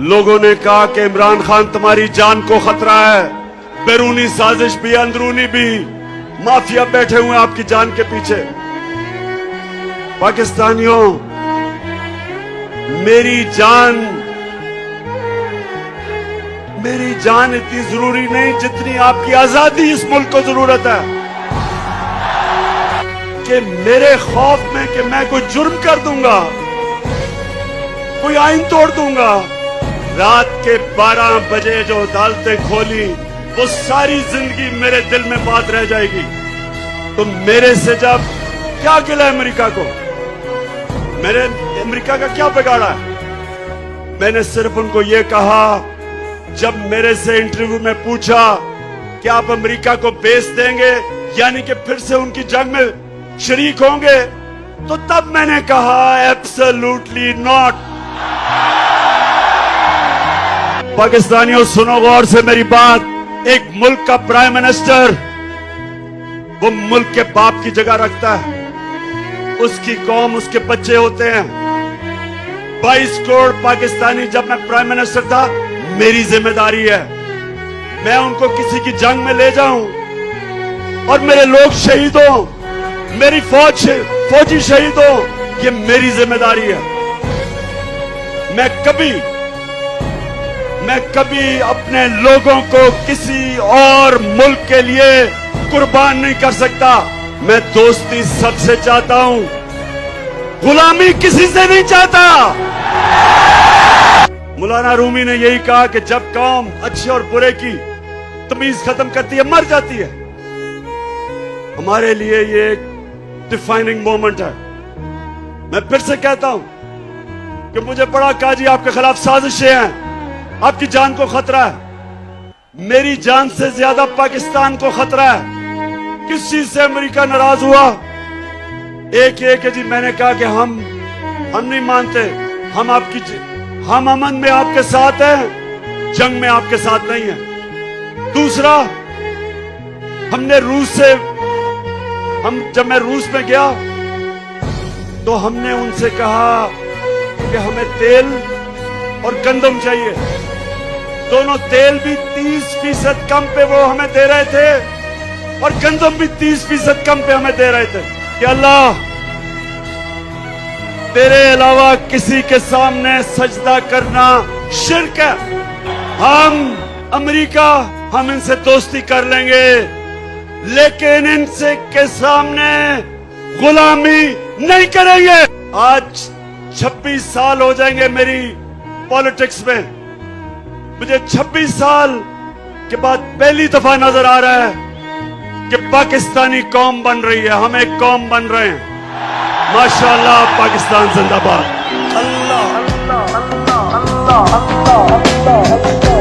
लोगों ने कहा कि इमरान खान तुम्हारी जान को खतरा है, बैरूनी साजिश भी अंदरूनी भी, माफिया बैठे हुए आपकी जान के पीछे। पाकिस्तानियों, मेरी जान इतनी जरूरी नहीं जितनी आपकी आजादी इस मुल्क को जरूरत है। कि मेरे खौफ में कि मैं कोई जुर्म कर दूंगा, कोई आइन तोड़ दूंगा। रात के 12 बजे जो अदालतें खोली वो सारी जिंदगी मेरे दिल में बात रह जाएगी। तो मेरे से जब क्या गिला अमेरिका को, मैंने अमेरिका का क्या बिगाड़ा है? मैंने सिर्फ उनको ये कहा, जब मेरे से इंटरव्यू में पूछा कि आप अमेरिका को बेच देंगे यानी कि फिर से उनकी जंग में शरीक होंगे, तो तब मैंने कहा एब्सोल्युटली नॉट। पाकिस्तानियों सुनो गौर से मेरी बात। एक मुल्क का प्राइम मिनिस्टर वो मुल्क के बाप की जगह रखता है, उसकी कौम उसके बच्चे होते हैं। 22 करोड़ पाकिस्तानी जब मैं प्राइम मिनिस्टर था, मेरी जिम्मेदारी है मैं उनको किसी की जंग में ले जाऊं और मेरे लोग शहीद हो, मेरी फौजी शहीद हो, ये मेरी जिम्मेदारी है। मैं कभी अपने लोगों को किसी और मुल्क के लिए कुर्बान नहीं कर सकता। मैं दोस्ती सबसे चाहता हूं, गुलामी किसी से नहीं चाहता। मौलाना रूमी ने यही कहा कि जब कौम अच्छे और बुरे की तमीज खत्म करती है, मर जाती है। हमारे लिए ये एक डिफाइनिंग मोमेंट है। मैं फिर से कहता हूं कि मुझे बड़ा काजी आपके खिलाफ साजिशें हैं, आपकी जान को खतरा है। मेरी जान से ज्यादा पाकिस्तान को खतरा है। किस चीज से अमेरिका नाराज हुआ? एक है जी, मैंने कहा कि हम नहीं मानते, हम अमन में आपके साथ हैं, जंग में आपके साथ नहीं है। दूसरा, जब मैं रूस में गया तो हमने उनसे कहा कि हमें तेल और गंदम चाहिए। दोनों तेल भी 30% कम पे वो हमें दे रहे थे और गंदम भी 30% कम पे हमें दे रहे थे। कि अल्लाह, तेरे अलावा किसी के सामने सजदा करना शिर्क है। हम इनसे दोस्ती कर लेंगे, लेकिन इनसे के सामने गुलामी नहीं करेंगे। आज 26 साल हो जाएंगे मेरी पॉलिटिक्स में। मुझे 26 साल के बाद पहली दफा नजर आ रहा है कि पाकिस्तानी कौम बन रही है, हम एक कौम बन रहे हैं। माशाअल्लाह, पाकिस्तान जिंदाबाद। अल्लाह अल्लाह अल्लाह अल्लाह अल्लाह अल्लाह।